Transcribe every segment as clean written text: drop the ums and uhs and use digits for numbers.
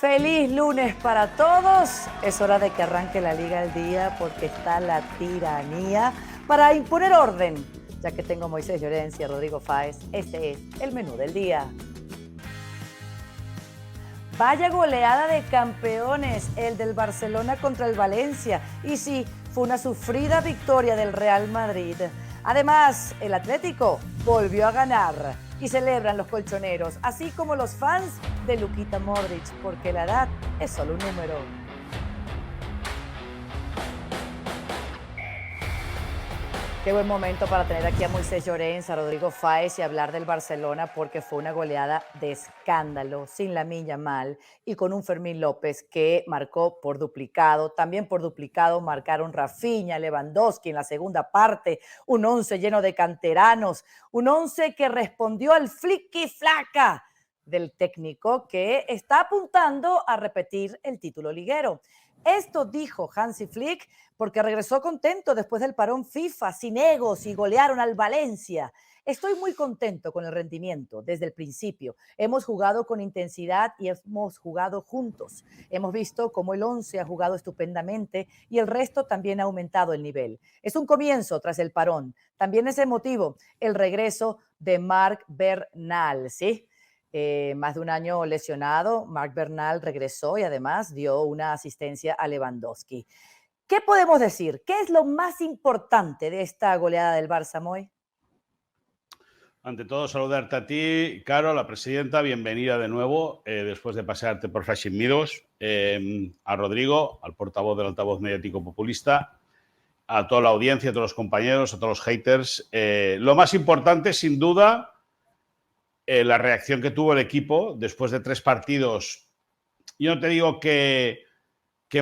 Feliz lunes para todos. Es hora de que arranque la Liga al día porque está la tiranía para imponer orden. Ya que tengo a Moisés Llorens y a Rodrigo Fáez, este es el menú del día. Vaya goleada de campeones, el del Barcelona contra el Valencia. Y sí, fue una sufrida victoria del Real Madrid. Además, el Atlético volvió a ganar y celebran los colchoneros, así como los fans de Luka Modric, porque la edad es solo un número. Qué buen momento para tener aquí a Moisés Llorens, a Rodrigo Fáez y hablar del Barcelona, porque fue una goleada de escándalo, sin Lamine Yamal y con un Fermín López que marcó por duplicado. También por duplicado marcaron Rafinha, Lewandowski en la segunda parte, un 11 lleno de canteranos, un 11 que respondió al flicky-flaca del técnico que está apuntando a repetir el título liguero. Esto dijo Hansi Flick porque regresó contento después del parón FIFA, sin egos, y golearon al Valencia. Estoy muy contento con el rendimiento desde el principio. Hemos jugado con intensidad y hemos jugado juntos. Hemos visto cómo el 11 ha jugado estupendamente y el resto también ha aumentado el nivel. Es un comienzo tras el parón. También es emotivo el regreso de Marc Bernal, ¿sí? Más de un año lesionado, Marc Bernal regresó y además dio una asistencia a Lewandowski. ¿Qué podemos decir? ¿Qué es lo más importante de esta goleada del Barça, Moy? Ante todo, saludarte a ti, Caro, a la presidenta, bienvenida de nuevo, después de pasearte por Fashion Meadows, a Rodrigo, al portavoz del altavoz mediático populista, a toda la audiencia, a todos los compañeros, a todos los haters. Lo más importante, sin duda, la reacción que tuvo el equipo después de 3 partidos, yo no te digo que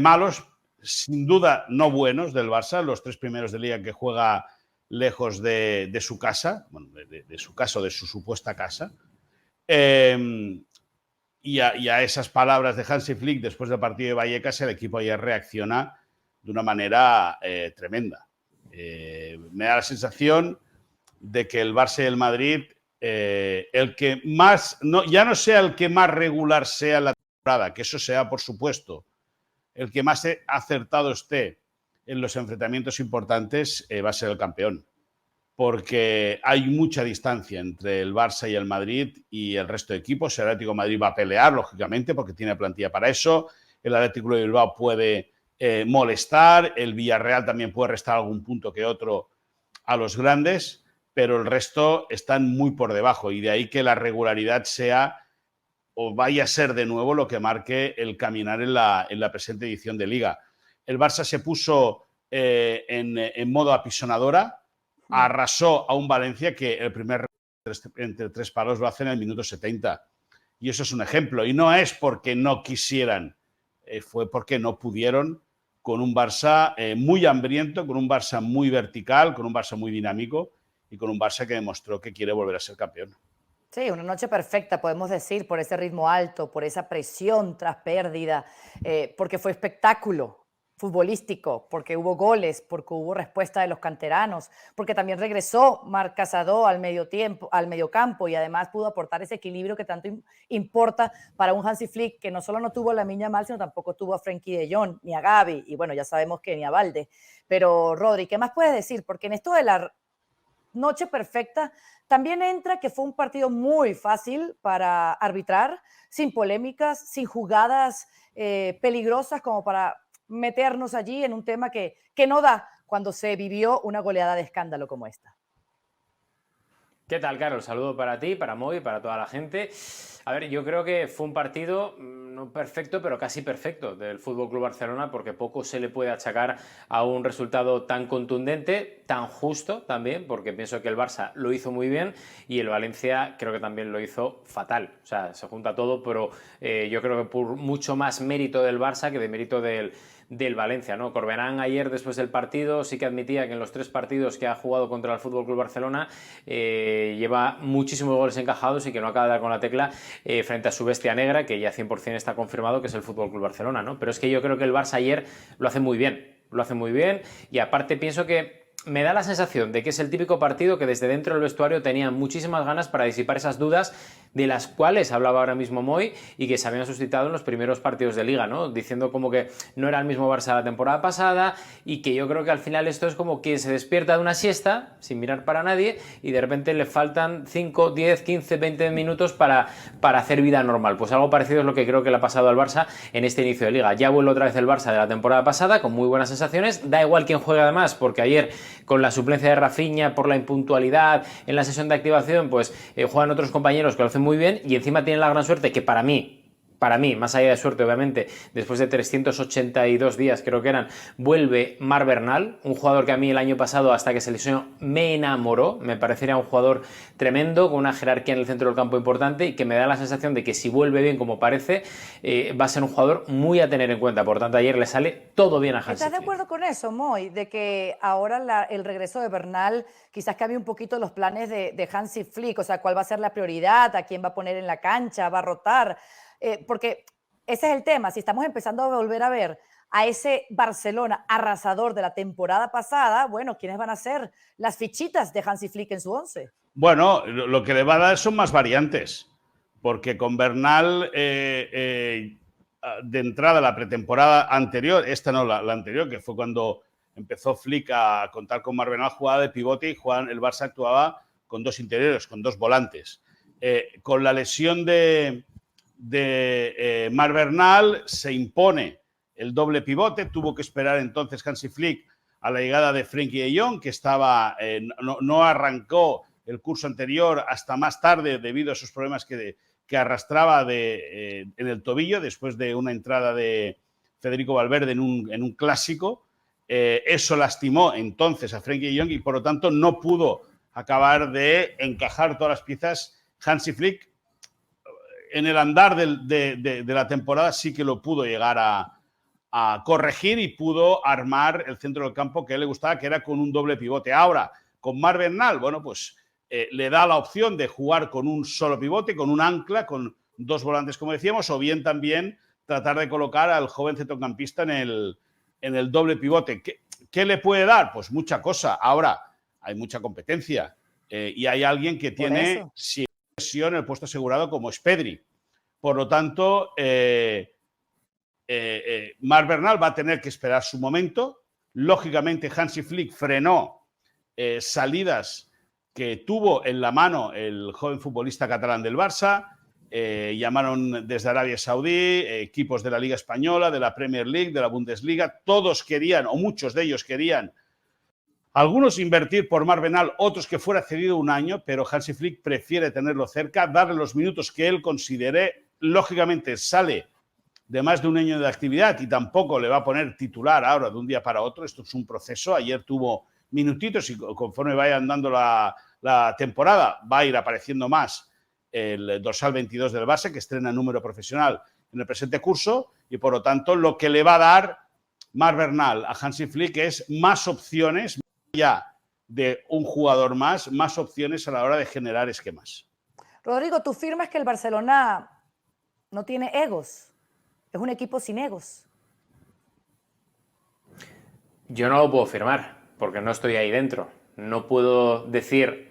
malos, sin duda no buenos del Barça, los 3 primeros de Liga que juega lejos de su casa, bueno, de su casa o de su supuesta casa, y a esas palabras de Hansi Flick después del partido de Vallecas, el equipo ayer reacciona de una manera tremenda. Me da la sensación de que el Barça y el Madrid, el que más, ya no sea el que más regular sea la temporada, que eso sea por supuesto, el que más acertado esté en los enfrentamientos importantes va a ser el campeón, porque hay mucha distancia entre el Barça y el Madrid y el resto de equipos. El Atlético de Madrid va a pelear, lógicamente, porque tiene plantilla para eso. El Atlético de Bilbao puede molestar, el Villarreal también puede restar algún punto que otro a los grandes, pero el resto están muy por debajo, y de ahí que la regularidad sea o vaya a ser de nuevo lo que marque el caminar en la presente edición de Liga. El Barça se puso en modo apisonadora, arrasó a un Valencia que el primer entre 3 palos lo hace en el minuto 70. Y eso es un ejemplo. Y no es porque no quisieran, fue porque no pudieron, con un Barça muy hambriento, con un Barça muy vertical, con un Barça muy dinámico y con un Barça que demostró que quiere volver a ser campeón. Sí, una noche perfecta, podemos decir, por ese ritmo alto, por esa presión tras pérdida, porque fue espectáculo futbolístico, porque hubo goles, porque hubo respuesta de los canteranos, porque también regresó Marc Casado al medio tiempo, al mediocampo, y además pudo aportar ese equilibrio que tanto importa para un Hansi Flick, que no solo no tuvo a Lamine Yamal, sino tampoco tuvo a Frenkie de Jong, ni a Gavi, y bueno, ya sabemos que ni a Valde. Pero Rodri, ¿qué más puedes decir? Porque en esto de la noche perfecta también entra que fue un partido muy fácil para arbitrar, sin polémicas, sin jugadas peligrosas como para meternos allí en un tema que no da cuando se vivió una goleada de escándalo como esta. ¿Qué tal, Carlos? Saludo para ti, para Moy, para toda la gente. A ver, yo creo que fue un partido no perfecto, pero casi perfecto del FC Barcelona, porque poco se le puede achacar a un resultado tan contundente, tan justo también, porque pienso que el Barça lo hizo muy bien y el Valencia creo que también lo hizo fatal. O sea, se junta todo, pero yo creo que por mucho más mérito del Barça que de mérito del Valencia, ¿no? Corberán ayer después del partido sí que admitía que en los 3 partidos que ha jugado contra el FC Barcelona lleva muchísimos goles encajados y que no acaba de dar con la tecla frente a su bestia negra, que ya 100% está confirmado que es el FC Barcelona, ¿no? Pero es que yo creo que el Barça ayer lo hace muy bien, y aparte pienso que me da la sensación de que es el típico partido que desde dentro del vestuario tenían muchísimas ganas para disipar esas dudas de las cuales hablaba ahora mismo Moy y que se habían suscitado en los primeros partidos de Liga, ¿no? Diciendo como que no era el mismo Barça de la temporada pasada y que yo creo que al final esto es como quien se despierta de una siesta sin mirar para nadie y de repente le faltan 5, 10, 15, 20 minutos para hacer vida normal. Pues algo parecido es lo que creo que le ha pasado al Barça en este inicio de Liga. Ya vuelve otra vez el Barça de la temporada pasada con muy buenas sensaciones. Da igual quién juega además, porque ayer con la suplencia de Rafinha por la impuntualidad en la sesión de activación, pues juegan otros compañeros que lo hacen muy bien y encima tienen la gran suerte que para mí, más allá de suerte, obviamente, después de 382 días, creo que eran, vuelve Marc Bernal, un jugador que a mí el año pasado, hasta que se lesionó, me enamoró. Me parecería un jugador tremendo, con una jerarquía en el centro del campo importante y que me da la sensación de que si vuelve bien como parece, va a ser un jugador muy a tener en cuenta. Por tanto, ayer le sale todo bien a Hansi Flick. ¿Estás de acuerdo con eso, Moy? De que ahora el regreso de Bernal quizás cambie un poquito los planes de Hansi Flick, o sea, cuál va a ser la prioridad, a quién va a poner en la cancha, va a rotar. Porque ese es el tema, si estamos empezando a volver a ver a ese Barcelona arrasador de la temporada pasada, bueno, ¿quiénes van a ser las fichitas de Hansi Flick en su 11? Bueno, lo que le va a dar son más variantes, porque con Bernal, de entrada la pretemporada anterior, esta no, la anterior, que fue cuando empezó Flick a contar con Marc Bernal, jugaba de pivote y el Barça actuaba con dos interiores, con dos volantes. Con la lesión de Marc Bernal se impone el doble pivote, tuvo que esperar entonces Hansi Flick a la llegada de Frenkie de Jong, que no arrancó el curso anterior hasta más tarde debido a esos problemas que arrastraba en el tobillo después de una entrada de Federico Valverde en un clásico. Eso lastimó entonces a Frenkie de Jong y por lo tanto no pudo acabar de encajar todas las piezas. Hansi Flick en el andar de la temporada sí que lo pudo llegar a corregir y pudo armar el centro del campo que a él le gustaba, que era con un doble pivote. Ahora, con Marc Bernal, bueno, pues le da la opción de jugar con un solo pivote, con un ancla, con dos volantes, como decíamos, o bien también tratar de colocar al joven centrocampista en el doble pivote. ¿Qué le puede dar? Pues mucha cosa. Ahora, hay mucha competencia y hay alguien que tiene el puesto asegurado como es Pedri. Por lo tanto, Marc Bernal va a tener que esperar su momento. Lógicamente, Hansi Flick frenó salidas que tuvo en la mano el joven futbolista catalán del Barça. Llamaron desde Arabia Saudí, equipos de la Liga Española, de la Premier League, de la Bundesliga. Todos querían, o muchos de ellos querían, algunos invertir por Marc Bernal, otros que fuera cedido un año, pero Hansi Flick prefiere tenerlo cerca, darle los minutos que él considere. Lógicamente sale de más de un año de actividad y tampoco le va a poner titular ahora de un día para otro. Esto es un proceso. Ayer tuvo minutitos y conforme vaya andando la temporada va a ir apareciendo más el dorsal 22 del Barça, que estrena número profesional en el presente curso, y por lo tanto lo que le va a dar Marc Bernal a Hansi Flick es más opciones, ya de un jugador más opciones a la hora de generar esquemas. Rodrigo, ¿tú firmas que el Barcelona no tiene egos? Es un equipo sin egos. Yo no lo puedo firmar, porque no estoy ahí dentro. No puedo decir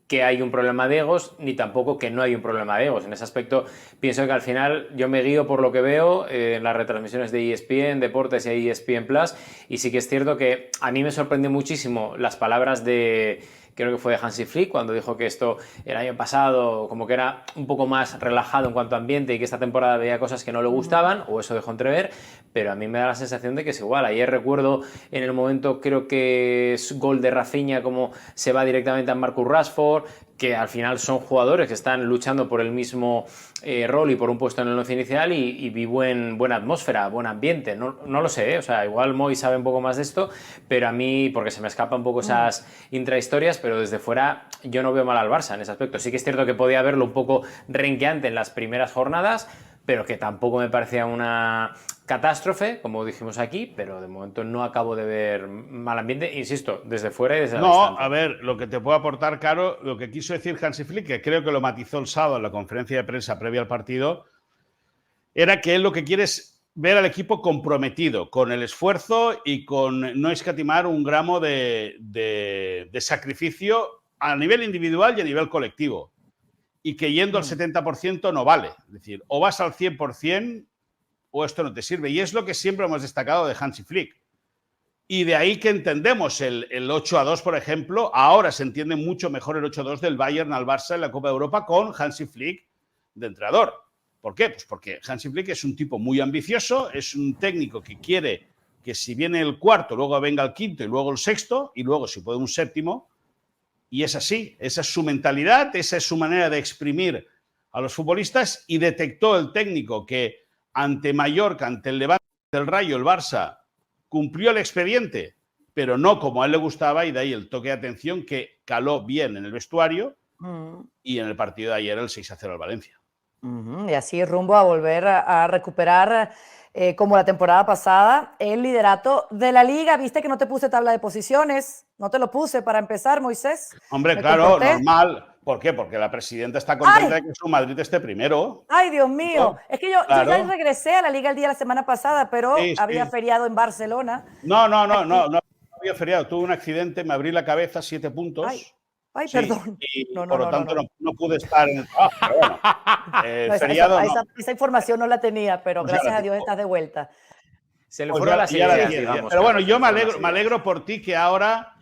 que hay un problema de egos, ni tampoco que no hay un problema de egos. En ese aspecto, pienso que al final yo me guío por lo que veo en las retransmisiones de ESPN, Deportes y ESPN Plus, y sí que es cierto que a mí me sorprendió muchísimo las palabras de, creo que fue de Hansi Flick, cuando dijo que esto el año pasado como que era un poco más relajado en cuanto a ambiente y que esta temporada veía cosas que no le gustaban, o eso dejó entrever, pero a mí me da la sensación de que es igual. Ayer recuerdo en el momento, creo que es gol de Rafinha, como se va directamente a Marcus Rashford, que al final son jugadores que están luchando por el mismo rol y por un puesto en el once inicial y vi buena atmósfera, buen ambiente. No lo sé, o sea, igual Moy sabe un poco más de esto, pero a mí, porque se me escapan un poco esas intrahistorias, pero desde fuera yo no veo mal al Barça en ese aspecto. Sí que es cierto que podía verlo un poco renqueante en las primeras jornadas, pero que tampoco me parecía una catástrofe, como dijimos aquí, pero de momento no acabo de ver mal ambiente, insisto, desde fuera y desde la distancia. No, a ver, lo que te puedo aportar, Caro, lo que quiso decir Hansi Flick, que creo que lo matizó el sábado en la conferencia de prensa previa al partido, era que él lo que quiere es ver al equipo comprometido con el esfuerzo y con no escatimar un gramo de sacrificio a nivel individual y a nivel colectivo. y que yendo al 70% no vale. Es decir, o vas al 100% o esto no te sirve. Y es lo que siempre hemos destacado de Hansi Flick. Y de ahí que entendemos el 8-2, por ejemplo. Ahora se entiende mucho mejor el 8-2 del Bayern al Barça en la Copa de Europa con Hansi Flick de entrenador. ¿Por qué? Pues porque Hansi Flick es un tipo muy ambicioso, es un técnico que quiere que si viene el cuarto, luego venga el quinto y luego el sexto, y luego si puede un séptimo. Y es así, esa es su mentalidad, esa es su manera de exprimir a los futbolistas, y detectó el técnico que ante Mallorca, ante el Levante, ante el Rayo, el Barça, cumplió el expediente, pero no como a él le gustaba, y de ahí el toque de atención que caló bien en el vestuario y en el partido de ayer el 6-0 al Valencia. Y así rumbo a volver a recuperar, como la temporada pasada, el liderato de la liga. Viste que no te puse tabla de posiciones, no te lo puse para empezar, Moisés. Hombre, ¿Me claro, comporté? normal. ¿Por qué? Porque la presidenta está contenta ¡Ay! de que su Madrid esté primero. Ay, Dios mío. ¿No? Es que yo Claro. ya regresé a la Liga el día de la semana pasada, pero Sí, había sí. feriado en Barcelona. No Aquí. había feriado. Tuve un accidente, me abrí la cabeza, 7 puntos. Ay, Sí, perdón. y No, no, por lo no, tanto no. no pude estar en el trabajo. Pero bueno, No, feriado no. esa información no la tenía, pero Pues ya gracias la a Dios tengo. estás de vuelta. Se le Pues fueron las ya la ideas, tienes, ya. digamos. Pero bueno, Carlos, se yo le fueron las me ideas. alegro por ti que ahora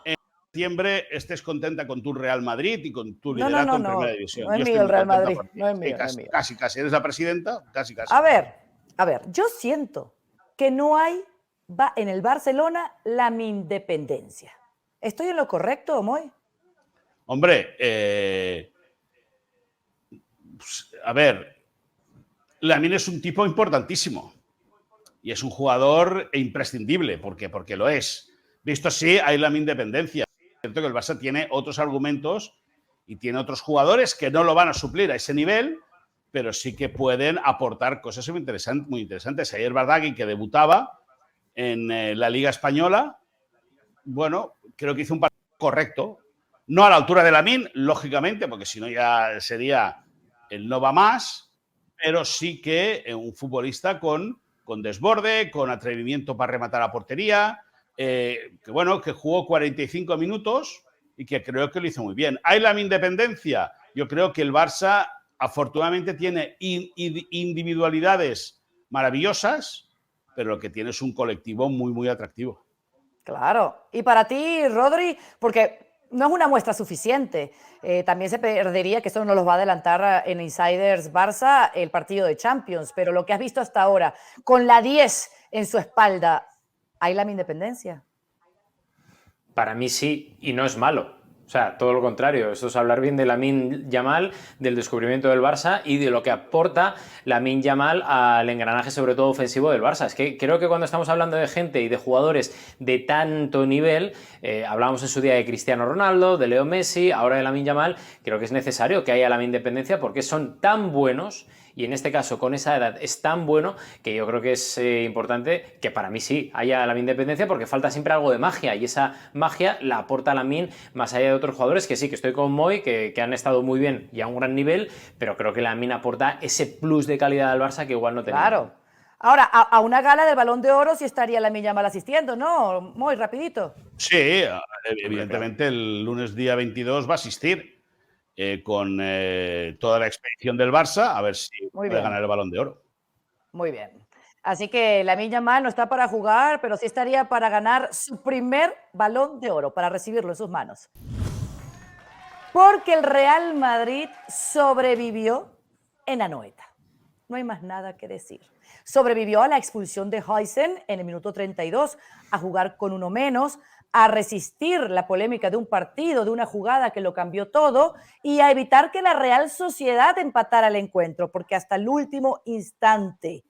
en septiembre estés contenta con tu Real Madrid y con tu liderato en Primera División. No es Yo estoy mío el muy Real contenta Madrid, por ti. no es Sí, mío, no es mío. casi. Eres la presidenta, casi. A ver, yo siento que no hay en el Barcelona la independencia. ¿Estoy en lo correcto, Moy? Hombre, pues, a ver, Lamine es un tipo importantísimo y es un jugador imprescindible, porque lo es. Visto así, hay la independencia. Es cierto que el Barça tiene otros argumentos y tiene otros jugadores que no lo van a suplir a ese nivel, pero sí que pueden aportar cosas muy interesantes. Ayer Bardagui, que debutaba en la Liga Española, bueno, creo que hizo un partido correcto. No a la altura de Lamine, lógicamente, porque si no ya sería el no va más, pero sí que un futbolista con desborde, con atrevimiento para rematar a portería, que jugó 45 minutos y que creo que lo hizo muy bien. ¿Hay la independencia? Yo creo que el Barça afortunadamente tiene individualidades maravillosas, pero lo que tiene es un colectivo muy, muy atractivo. Claro. Y para ti, Rodri, porque no es una muestra suficiente. También se perdería, que eso no los va a adelantar en Insiders Barça, el partido de Champions. Pero lo que has visto hasta ahora, con la 10 en su espalda, ¿hay la independencia? Para mí sí, y no es malo. O sea, todo lo contrario. Esto es hablar bien de Lamine Yamal, del descubrimiento del Barça y de lo que aporta Lamine Yamal al engranaje, sobre todo ofensivo, del Barça. Es que creo que cuando estamos hablando de gente y de jugadores de tanto nivel, hablábamos en su día de Cristiano Ronaldo, de Leo Messi, ahora de Lamine Yamal, creo que es necesario que haya la independencia porque son tan buenos. Y en este caso, con esa edad, es tan bueno que yo creo que es importante que para mí sí haya la independencia, porque falta siempre algo de magia y esa magia la aporta Lamine más allá de otros jugadores que sí, que estoy con Moy, que han estado muy bien y a un gran nivel, pero creo que Lamine aporta ese plus de calidad al Barça que igual no tenía. Claro. Ahora, a una gala del Balón de Oro sí estaría Lamine Yamal asistiendo, ¿no? Muy rapidito. Sí, evidentemente el lunes día 22 va a asistir. Con toda la expedición del Barça, a ver si puede ganar el Balón de Oro. Muy bien. Así que Lamine Yamal no está para jugar, pero sí estaría para ganar su primer Balón de Oro, para recibirlo en sus manos. Porque el Real Madrid sobrevivió en Anoeta. No hay más nada que decir. Sobrevivió a la expulsión de Huijsen en el minuto 32, a jugar con uno menos, a resistir la polémica de un partido, de una jugada que lo cambió todo y a evitar que la Real Sociedad empatara el encuentro, porque hasta el último instante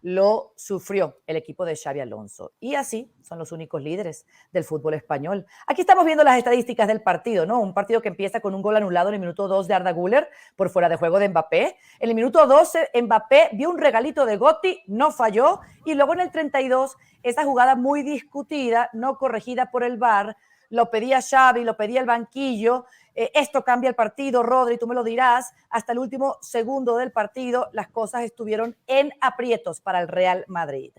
lo sufrió el equipo de Xabi Alonso. Y así son los únicos líderes del fútbol español. Aquí estamos viendo las estadísticas del partido, ¿no? Un partido que empieza con un gol anulado en el minuto 2 de Arda Güler por fuera de juego de Mbappé. En el minuto 12, Mbappé vio un regalito de Gotti, no falló. Y luego en el 32, esa jugada muy discutida, no corregida por el VAR, lo pedía Xavi, lo pedía el banquillo. Esto cambia el partido, Rodri, tú me lo dirás. Hasta el último segundo del partido, las cosas estuvieron en aprietos para el Real Madrid.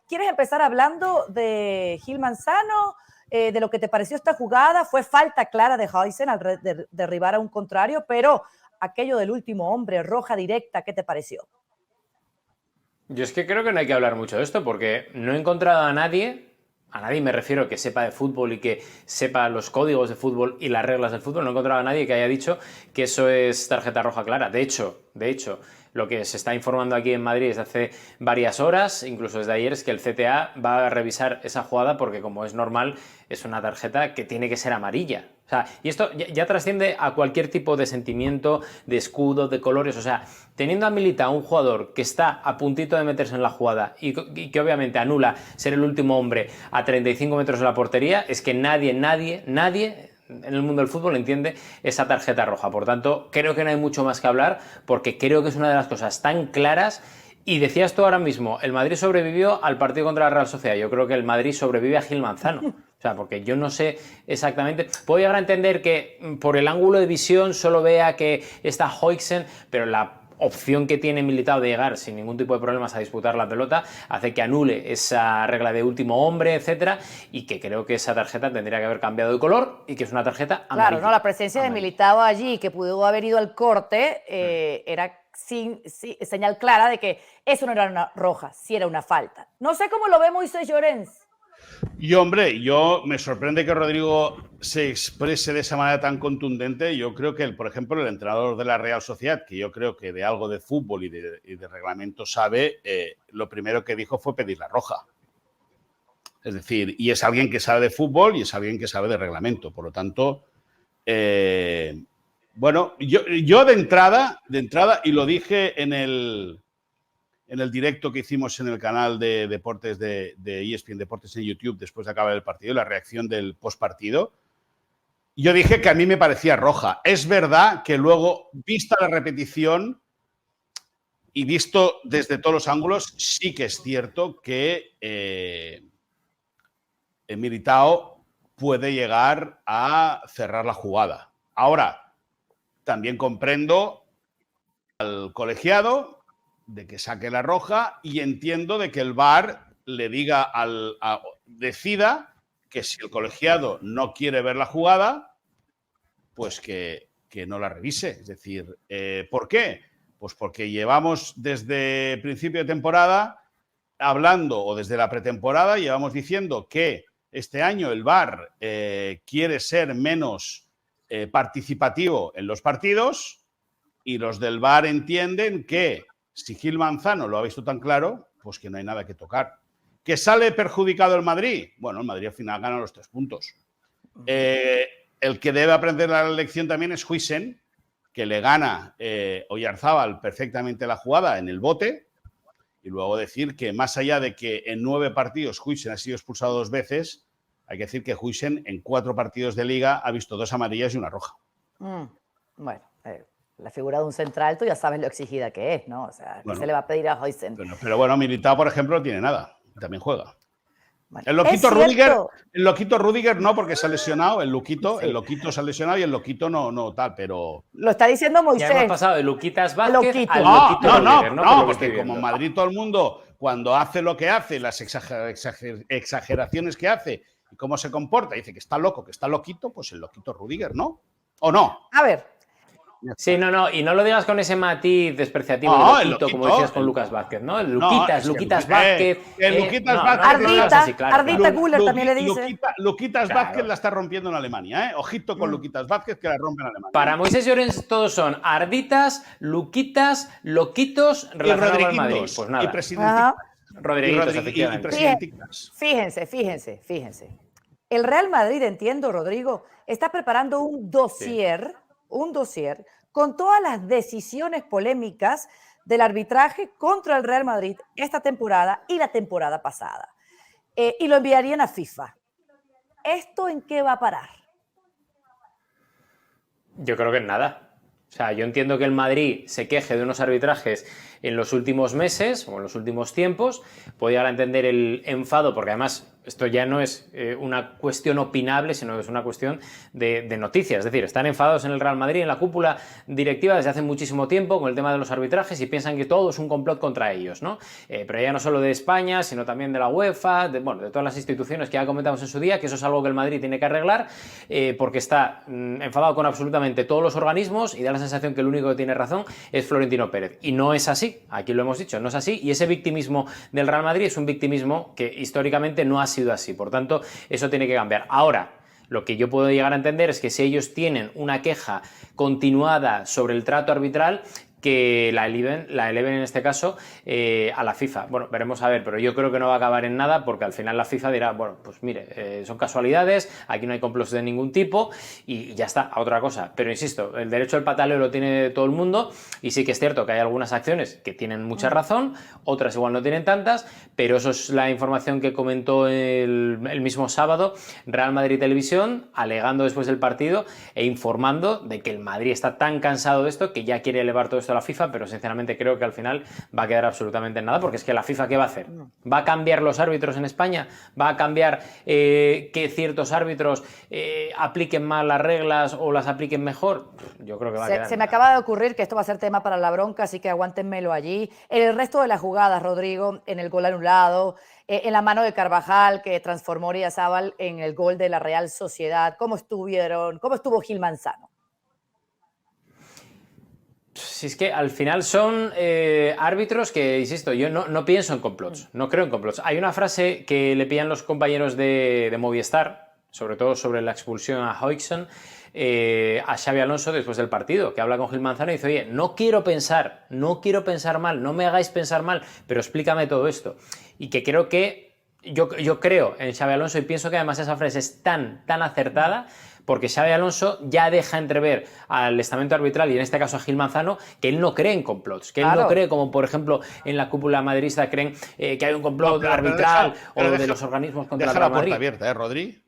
¿Quieres empezar hablando de Gil Manzano? De lo que te pareció esta jugada. Fue falta clara de Huijsen al derribar a un contrario, pero aquello del último hombre, roja directa, ¿qué te pareció? Yo es que creo que no hay que hablar mucho de esto porque no he encontrado a nadie me refiero que sepa de fútbol y que sepa los códigos de fútbol y las reglas del fútbol, no he encontrado a nadie que haya dicho que eso es tarjeta roja clara. De hecho, lo que se está informando aquí en Madrid desde hace varias horas, incluso desde ayer, es que el CTA va a revisar esa jugada porque, como es normal, es una tarjeta que tiene que ser amarilla. O sea, y esto ya trasciende a cualquier tipo de sentimiento, de escudo, de colores. O sea, teniendo a Militao, un jugador que está a puntito de meterse en la jugada y que obviamente anula ser el último hombre a 35 metros de la portería, es que nadie en el mundo del fútbol entiende esa tarjeta roja. Por tanto, creo que no hay mucho más que hablar porque creo que es una de las cosas tan claras. Y decías tú ahora mismo, el Madrid sobrevivió al partido contra la Real Sociedad. Yo creo que el Madrid sobrevive a Gil Manzano. O sea, porque yo no sé exactamente... Puedo llegar a entender que por el ángulo de visión solo vea que está Huijsen, pero la opción que tiene Militao de llegar sin ningún tipo de problemas a disputar la pelota hace que anule esa regla de último hombre, etcétera, y que creo que esa tarjeta tendría que haber cambiado de color y que es una tarjeta amarilla. Claro, no, la presencia de Militao allí, que pudo haber ido al corte, era señal clara de que eso no era una roja, sí era una falta. No sé cómo lo ve Moisés Llorens. Y hombre, me sorprende que Rodrigo se exprese de esa manera tan contundente. Yo creo que, por ejemplo, el entrenador de la Real Sociedad, que yo creo que de algo de fútbol y de reglamento sabe, lo primero que dijo fue pedir la roja. Es decir, y es alguien que sabe de fútbol y es alguien que sabe de reglamento. Por lo tanto, bueno, yo de entrada, y lo dije en el directo que hicimos en el canal de deportes de ESPN Deportes en YouTube después de acabar el partido, la reacción del postpartido, yo dije que a mí me parecía roja. Es verdad que luego, vista la repetición y visto desde todos los ángulos, sí que es cierto que Militao puede llegar a cerrar la jugada. Ahora, también comprendo al colegiado de que saque la roja y entiendo de que el VAR le diga decida que si el colegiado no quiere ver la jugada, pues que no la revise. Es decir, ¿por qué? Pues porque llevamos desde principio de temporada hablando, o desde la pretemporada, llevamos diciendo que este año el VAR quiere ser menos participativo en los partidos y los del VAR entienden que si Gil Manzano lo ha visto tan claro, pues que no hay nada que tocar. ¿Que sale perjudicado el Madrid? Bueno, el Madrid al final gana los 3 puntos. El que debe aprender la lección también es Huijsen, que le gana Oyarzábal perfectamente la jugada en el bote, y luego decir que más allá de que en 9 partidos Huijsen ha sido expulsado 2 veces, hay que decir que Huijsen en 4 partidos de Liga ha visto 2 amarillas y una roja. Bueno, la figura de un central, tú ya sabes lo exigida que es, ¿no? O sea, ¿qué se le va a pedir a Huijsen? Pero bueno, Militao, por ejemplo, no tiene nada. También juega. Bueno, el loquito Rudiger no, porque se ha lesionado. El loquito se ha lesionado y el loquito no tal, pero... Lo está diciendo Moisés. Ya hemos pasado de Luquitas Vázquez al loquito Rudiger, no, porque como en Madrid todo el mundo, cuando hace lo que hace, las exageraciones que hace y cómo se comporta, dice que está loco, que está loquito, pues el loquito Rudiger, ¿no? ¿O no? A ver. Sí, no, y no lo digas con ese matiz despreciativo de loquito, como decías con Lucas Vázquez, ¿no? El Luquitas Vázquez. El Luquitas Vázquez. Ardita Güler también le dice. Luquitas Vázquez la está rompiendo en Alemania, ¿eh? Ojito con Luquitas Vázquez, que la rompe en Alemania. Para Moisés Llorens todos son Arditas, Luquitas, loquitos, relacionados al Madrid. Pues nada. Y presidentitas. Rodriguitos, efectivamente. Fíjense. El Real Madrid, entiendo, Rodrigo, está preparando un dossier con todas las decisiones polémicas del arbitraje contra el Real Madrid esta temporada y la temporada pasada. Y lo enviarían a FIFA. ¿Esto en qué va a parar? Yo creo que en nada. O sea, yo entiendo que el Madrid se queje de unos arbitrajes en los últimos meses o en los últimos tiempos. Puedo llegar a entender el enfado, porque además Esto ya no es una cuestión opinable, sino es una cuestión de noticias. Es decir, están enfadados en el Real Madrid, en la cúpula directiva desde hace muchísimo tiempo con el tema de los arbitrajes y piensan que todo es un complot contra ellos, ¿no? Pero ya no solo de España, sino también de la UEFA, de todas las instituciones que ya comentamos en su día, que eso es algo que el Madrid tiene que arreglar, porque está enfadado con absolutamente todos los organismos y da la sensación que el único que tiene razón es Florentino Pérez. Y no es así, aquí lo hemos dicho, no es así, y ese victimismo del Real Madrid es un victimismo que históricamente no ha sido así. Por tanto, eso tiene que cambiar. Ahora, lo que yo puedo llegar a entender es que si ellos tienen una queja continuada sobre el trato arbitral, que la eleven en este caso a la FIFA. Bueno, veremos a ver, pero yo creo que no va a acabar en nada porque al final la FIFA dirá, bueno, pues mire, son casualidades, aquí no hay complots de ningún tipo y ya está, a otra cosa. Pero insisto, el derecho al pataleo lo tiene todo el mundo y sí que es cierto que hay algunas acciones que tienen mucha razón, otras igual no tienen tantas, pero eso es la información que comentó el mismo sábado Real Madrid Televisión, alegando después del partido e informando de que el Madrid está tan cansado de esto que ya quiere elevar todo esto a la FIFA, pero sinceramente creo que al final va a quedar absolutamente en nada, porque es que la FIFA, ¿qué va a hacer? ¿Va a cambiar los árbitros en España? ¿Va a cambiar que ciertos árbitros apliquen mal las reglas o las apliquen mejor? Yo creo que va a quedar. Se me acaba de ocurrir que esto va a ser tema para la bronca, así que aguántenmelo allí. En el resto de las jugadas, Rodrigo, en el gol anulado, en la mano de Carvajal, que transformó a Oyarzabal en el gol de la Real Sociedad, ¿cómo estuvieron? ¿Cómo estuvo Gil Manzano? Si es que al final son árbitros que, insisto, yo no pienso en complots, no creo en complots. Hay una frase que le pillan los compañeros de Movistar, sobre todo sobre la expulsión a Huijsen, a Xabi Alonso después del partido, que habla con Gil Manzano y dice, oye, no quiero pensar mal, no me hagáis pensar mal, pero explícame todo esto. Y que creo que, yo creo en Xabi Alonso y pienso que además esa frase es tan acertada, porque Xabi Alonso ya deja entrever al estamento arbitral y en este caso a Gil Manzano que él no cree en complots, que él no cree, como por ejemplo en la cúpula madridista creen que hay un complot arbitral o de los organismos contra el Real Madrid. Deja la puerta abierta, Rodri.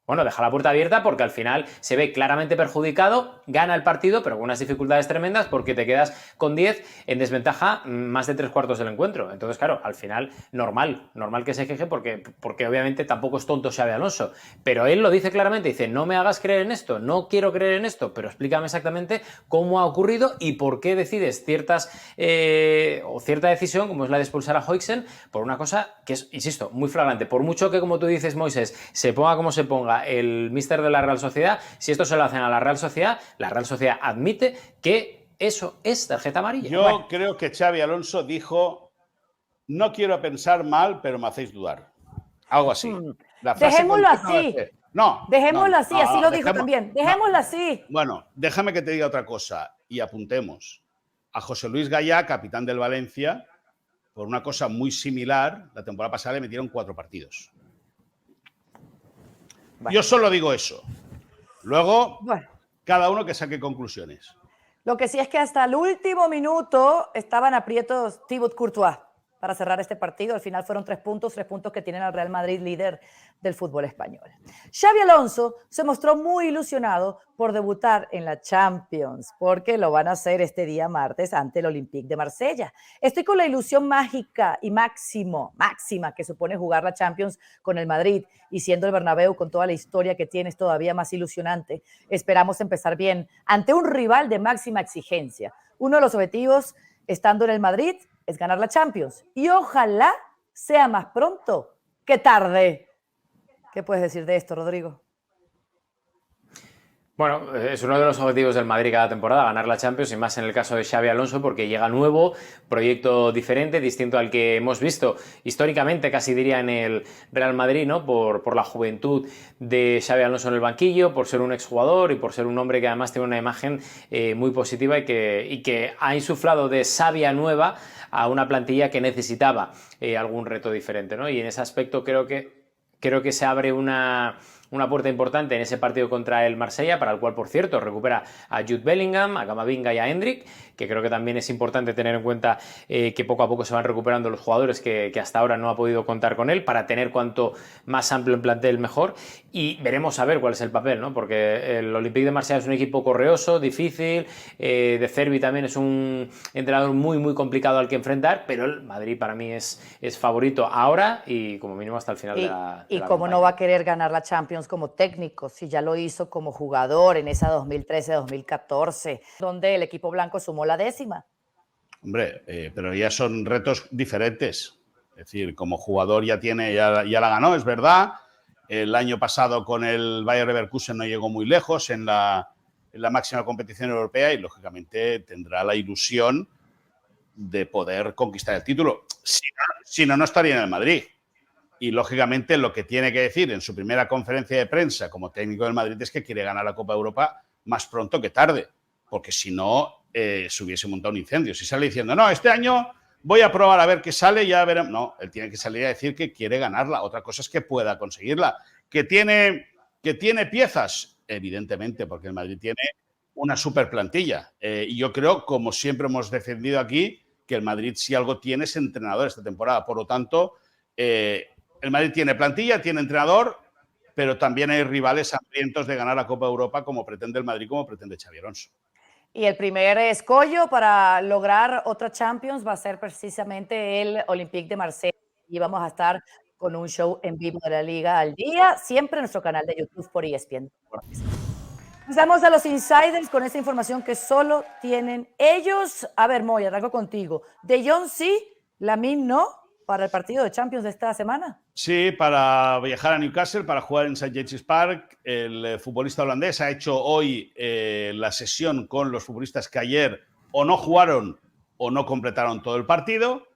Bueno, deja la puerta abierta porque al final se ve claramente perjudicado, gana el partido, pero con unas dificultades tremendas porque te quedas con 10 en desventaja más de 3/4 del encuentro. Entonces, claro, al final normal que se queje porque obviamente tampoco es tonto Xabi Alonso. Pero él lo dice claramente, dice, no me hagas creer en esto, no quiero creer en esto, pero explícame exactamente cómo ha ocurrido y por qué decides cierta decisión, como es la de expulsar a Huijsen, por una cosa que es, insisto, muy flagrante. Por mucho que, como tú dices, Moisés, se ponga como se ponga el míster de la Real Sociedad, si esto se lo hacen a la Real Sociedad admite que eso es tarjeta amarilla. Yo creo que Xabi Alonso dijo, no quiero pensar mal, pero me hacéis dudar. Algo así. Dejémoslo así. Dejémoslo así, así lo dijo también. Dejémoslo así. Bueno, déjame que te diga otra cosa y apuntemos. A José Luis Gallá, capitán del Valencia, por una cosa muy similar, la temporada pasada le metieron 4 partidos. Vale. Yo solo digo eso. Luego, cada uno que saque conclusiones. Lo que sí es que hasta el último minuto estaban aprietos Thibaut Courtois para cerrar este partido. Al final fueron 3 puntos que tienen al Real Madrid líder del fútbol español. Xabi Alonso se mostró muy ilusionado por debutar en la Champions, porque lo van a hacer este día martes ante el Olympique de Marsella. Estoy con la ilusión mágica y máxima que supone jugar la Champions con el Madrid, y siendo el Bernabéu con toda la historia que tiene es todavía más ilusionante. Esperamos empezar bien ante un rival de máxima exigencia. Uno de los objetivos, estando en el Madrid, es ganar la Champions. Y ojalá sea más pronto que tarde. ¿Qué puedes decir de esto, Rodrigo? Bueno, es uno de los objetivos del Madrid cada temporada, ganar la Champions, y más en el caso de Xabi Alonso, porque llega nuevo, proyecto diferente, distinto al que hemos visto históricamente, casi diría, en el Real Madrid, ¿no? Por la juventud de Xabi Alonso en el banquillo, por ser un exjugador y por ser un hombre que además tiene una imagen muy positiva y que ha insuflado de savia nueva a una plantilla que necesitaba algún reto diferente, ¿no? Y en ese aspecto creo que se abre una una puerta importante en ese partido contra el Marsella, para el cual, por cierto, recupera a Jude Bellingham, a Camavinga y a Endrick, que creo que también es importante tener en cuenta que poco a poco se van recuperando los jugadores que hasta ahora no ha podido contar con él, para tener cuanto más amplio en plantel mejor, y veremos a ver cuál es el papel, ¿no? Porque el Olympique de Marsella es un equipo correoso, difícil, De Zerbi también es un entrenador muy complicado al que enfrentar, pero el Madrid para mí es favorito ahora y como mínimo hasta el final de la Y cómo no va a querer ganar la Champions como técnico, si ya lo hizo como jugador en esa 2013-2014, donde el equipo blanco sumó la 10ª. Hombre, pero ya son retos diferentes. Es decir, como jugador ya la ganó, es verdad. El año pasado con el Bayer Leverkusen no llegó muy lejos en la máxima competición europea y, lógicamente, tendrá la ilusión de poder conquistar el título. Si no, no estaría en el Madrid. Y, lógicamente, lo que tiene que decir en su primera conferencia de prensa como técnico del Madrid es que quiere ganar la Copa de Europa más pronto que tarde, porque si no, se hubiese montado un incendio. Si sale diciendo, no, este año voy a probar a ver qué sale, ya veremos. No, él tiene que salir a decir que quiere ganarla. Otra cosa es que pueda conseguirla. ¿Que tiene piezas? Evidentemente, porque el Madrid tiene una super plantilla. Y yo creo, como siempre hemos defendido aquí, que el Madrid, si algo tiene, es entrenador esta temporada. Por lo tanto, el Madrid tiene plantilla, tiene entrenador, pero también hay rivales hambrientos de ganar la Copa de Europa, como pretende el Madrid, como pretende Xabi Alonso. Y el primer escollo para lograr otra Champions va a ser precisamente el Olympique de Marsella. Y vamos a estar con un show en vivo de la Liga al día, siempre en nuestro canal de YouTube por ESPN. Pasamos a los insiders con esa información que solo tienen ellos. A ver, Moy, arranco contigo. De Jong sí, Lamine no, para el partido de Champions de esta semana. Sí, para viajar a Newcastle, para jugar en St. James's Park. El futbolista holandés ha hecho hoy la sesión con los futbolistas que ayer o no jugaron o no completaron todo el partido.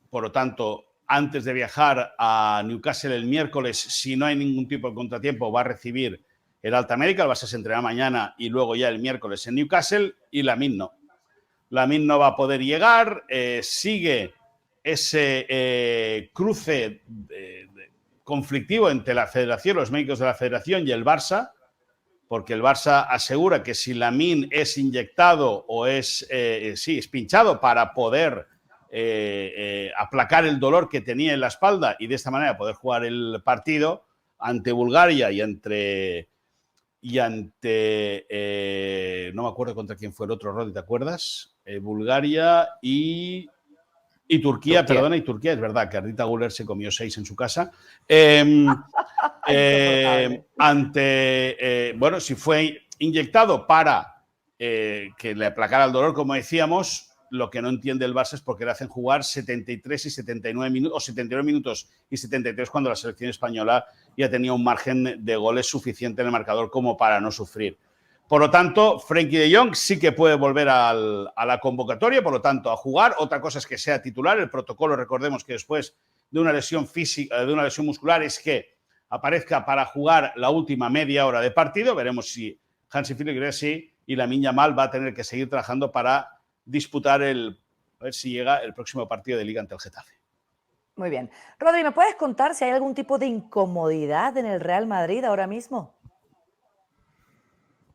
Por lo tanto, antes de viajar a Newcastle el miércoles, si no hay ningún tipo de contratiempo, va a recibir el alta médica. El Barça se entrena mañana y luego ya el miércoles en Newcastle, y Lamine no. Lamine no va a poder llegar. Sigue ese cruce conflictivo entre la Federación, los médicos de la Federación y el Barça, porque el Barça asegura que si Lamine es inyectado o es pinchado para poder aplacar el dolor que tenía en la espalda y de esta manera poder jugar el partido ante Bulgaria y ante no me acuerdo contra quién fue el otro, Rodi, ¿te acuerdas? Bulgaria y Turquía, perdona, y Turquía, es verdad que Ardita Güler se comió 6 en su casa. Bueno, si fue inyectado para que le aplacara el dolor, como decíamos, lo que no entiende el Barça es por qué le hacen jugar 73 y 79 minutos, o 79 minutos y 73 cuando la selección española ya tenía un margen de goles suficiente en el marcador como para no sufrir. Por lo tanto, Frenkie de Jong sí que puede volver a la convocatoria, por lo tanto, a jugar. Otra cosa es que sea titular. El protocolo, recordemos que después de una lesión física, de una lesión muscular, es que aparezca para jugar la última media hora de partido. Veremos si Hansi Flick cree así y Lamine Yamal va a tener que seguir trabajando para disputar a ver si llega el próximo partido de Liga ante el Getafe. Muy bien. Rodri, ¿me puedes contar si hay algún tipo de incomodidad en el Real Madrid ahora mismo?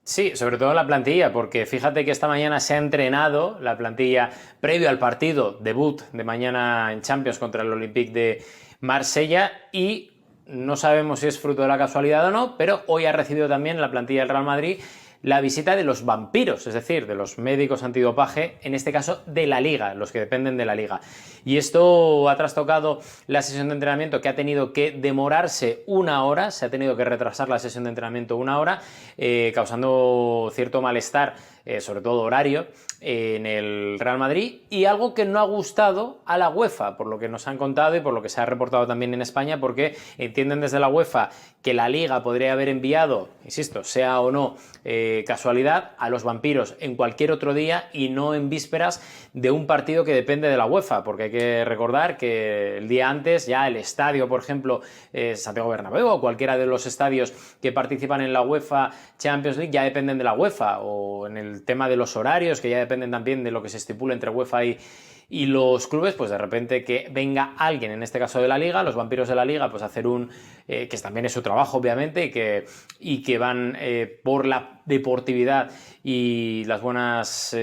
Sí, sobre todo la plantilla, porque fíjate que esta mañana se ha entrenado la plantilla previo al partido debut de mañana en Champions contra el Olympique de Marsella, y no sabemos si es fruto de la casualidad o no, pero hoy ha recibido también la plantilla del Real Madrid la visita de los vampiros, es decir, de los médicos antidopaje, en este caso de la Liga, los que dependen de la Liga. Y esto ha trastocado la sesión de entrenamiento, que ha tenido que demorarse 1 hora, se ha tenido que retrasar la sesión de entrenamiento 1 hora, causando cierto malestar, sobre todo horario, en el Real Madrid, y algo que no ha gustado a la UEFA, por lo que nos han contado y por lo que se ha reportado también en España, porque entienden desde la UEFA que la Liga podría haber enviado, insisto, sea o no casualidad, a los vampiros en cualquier otro día y no en vísperas de un partido que depende de la UEFA, porque hay que recordar que el día antes ya el estadio, por ejemplo, Santiago Bernabéu o cualquiera de los estadios que participan en la UEFA Champions League ya dependen de la UEFA, o en el el tema de los horarios, que ya dependen también de lo que se estipula entre UEFA y los clubes, pues de repente que venga alguien, en este caso de la Liga, los vampiros de la Liga, pues hacer que también es su trabajo, obviamente, y que van por la deportividad y las buenas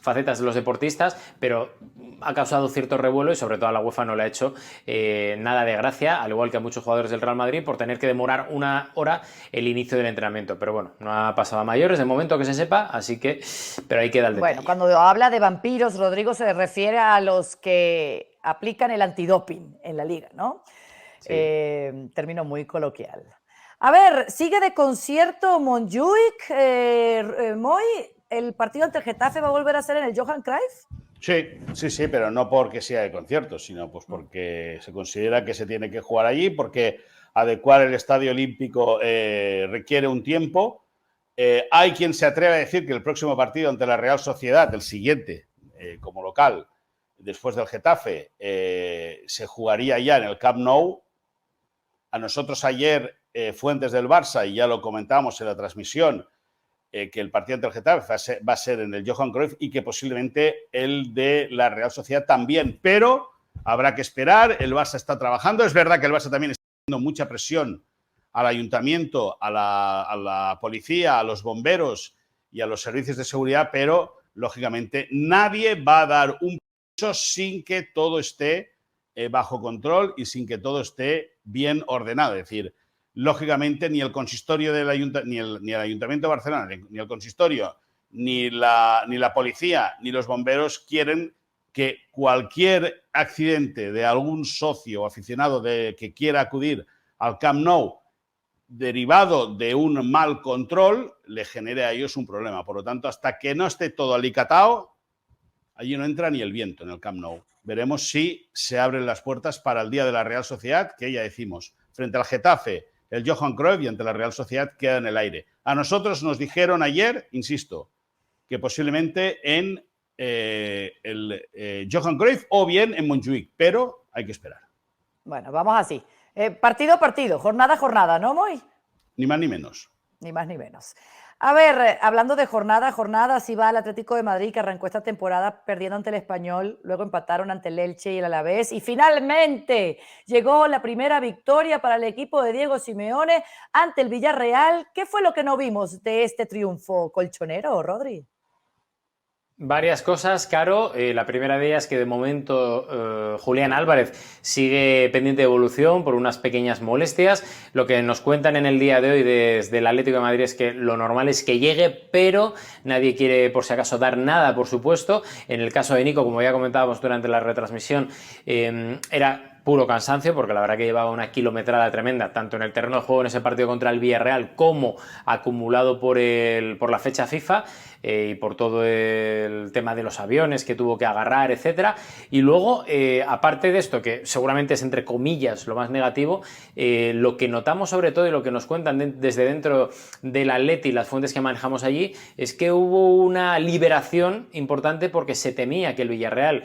facetas de los deportistas, pero ha causado cierto revuelo y sobre todo a la UEFA no le ha hecho nada de gracia, al igual que a muchos jugadores del Real Madrid, por tener que demorar una hora el inicio del entrenamiento. Pero bueno, no ha pasado a mayores de momento que se sepa, así que, pero ahí queda el detalle. Bueno, cuando habla de vampiros, Rodrigo se refiere a los que aplican el antidoping en la liga, ¿no? Sí. Término muy coloquial. A ver, sigue de concierto Montjuic, Moy, ¿el partido ante el Getafe va a volver a ser en el Johan Cruyff? Sí, pero no porque sea de concierto, sino pues porque se considera que se tiene que jugar allí, porque adecuar el estadio olímpico requiere un tiempo. Hay quien se atreve a decir que el próximo partido ante la Real Sociedad, el siguiente, como local, después del Getafe, se jugaría ya en el Camp Nou. A nosotros ayer, fuentes del Barça, y ya lo comentamos en la transmisión, que el partido ante el Getafe va a ser en el Johan Cruyff y que posiblemente el de la Real Sociedad también, pero habrá que esperar. El Barça está trabajando. Es verdad que el Barça también está haciendo mucha presión al ayuntamiento, a la policía, a los bomberos y a los servicios de seguridad, pero lógicamente nadie va a dar un paso sin que todo esté bajo control y sin que todo esté bien ordenado. Es decir, lógicamente ni el consistorio del ni el Ayuntamiento de Barcelona, ni el consistorio, ni la policía, ni los bomberos quieren que cualquier accidente de algún socio o aficionado que quiera acudir al Camp Nou derivado de un mal control le genere a ellos un problema. Por lo tanto, hasta que no esté todo alicatado, allí no entra ni el viento en el Camp Nou. Veremos si se abren las puertas para el día de la Real Sociedad, que ya decimos, frente al Getafe, el Johan Cruyff, y ante la Real Sociedad queda en el aire. A nosotros nos dijeron ayer, insisto, que posiblemente en el Johan Cruyff o bien en Montjuic, pero hay que esperar. Bueno, vamos así. Partido a partido, jornada a jornada, ¿no, Moy? Ni más ni menos. Ni más ni menos. A ver, hablando de jornada a jornada, así va el Atlético de Madrid, que arrancó esta temporada perdiendo ante el Español, luego empataron ante el Elche y el Alavés, y finalmente llegó la primera victoria para el equipo de Diego Simeone ante el Villarreal. ¿Qué fue lo que no vimos de este triunfo colchonero, Rodri? Varias cosas, Caro. La primera de ellas es que de momento Julián Álvarez sigue pendiente de evolución por unas pequeñas molestias. Lo que nos cuentan en el día de hoy desde el Atlético de Madrid es que lo normal es que llegue, pero nadie quiere por si acaso dar nada, por supuesto. En el caso de Nico, como ya comentábamos durante la retransmisión, era puro cansancio, porque la verdad que llevaba una kilometrada tremenda, tanto en el terreno de juego en ese partido contra el Villarreal, como acumulado por la fecha FIFA y por todo el tema de los aviones que tuvo que agarrar, etcétera. Y luego, aparte de esto, que seguramente es entre comillas lo más negativo, lo que notamos sobre todo y lo que nos cuentan desde dentro del Atleti y las fuentes que manejamos allí, es que hubo una liberación importante porque se temía que el Villarreal,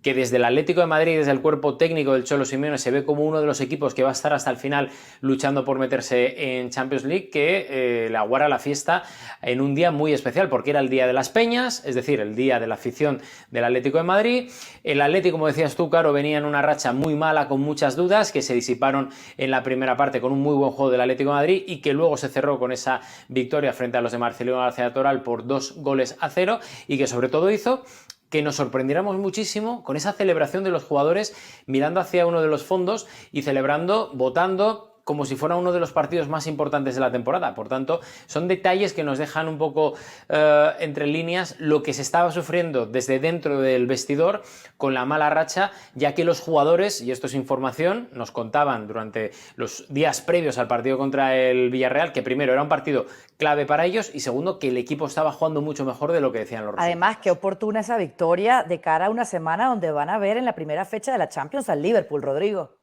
que desde el Atlético de Madrid, desde el cuerpo técnico del Cholo Simeone, se ve como uno de los equipos que va a estar hasta el final luchando por meterse en Champions League, que le aguara la fiesta en un día muy especial, porque era el día de las peñas, es decir, el día de la afición del Atlético de Madrid. El Atlético, como decías tú, Caro, venía en una racha muy mala, con muchas dudas, que se disiparon en la primera parte con un muy buen juego del Atlético de Madrid y que luego se cerró con esa victoria frente a los de Marcelino García Toral por 2-0, y que sobre todo hizo que nos sorprendiéramos muchísimo con esa celebración de los jugadores mirando hacia uno de los fondos y celebrando, votando, como si fuera uno de los partidos más importantes de la temporada. Por tanto, son detalles que nos dejan un poco entre líneas lo que se estaba sufriendo desde dentro del vestidor con la mala racha, ya que los jugadores, y esto es información, nos contaban durante los días previos al partido contra el Villarreal, que primero era un partido clave para ellos y segundo, que el equipo estaba jugando mucho mejor de lo que decían los resultados. Además, qué oportuna esa victoria de cara a una semana donde van a ver en la primera fecha de la Champions al Liverpool, Rodrigo.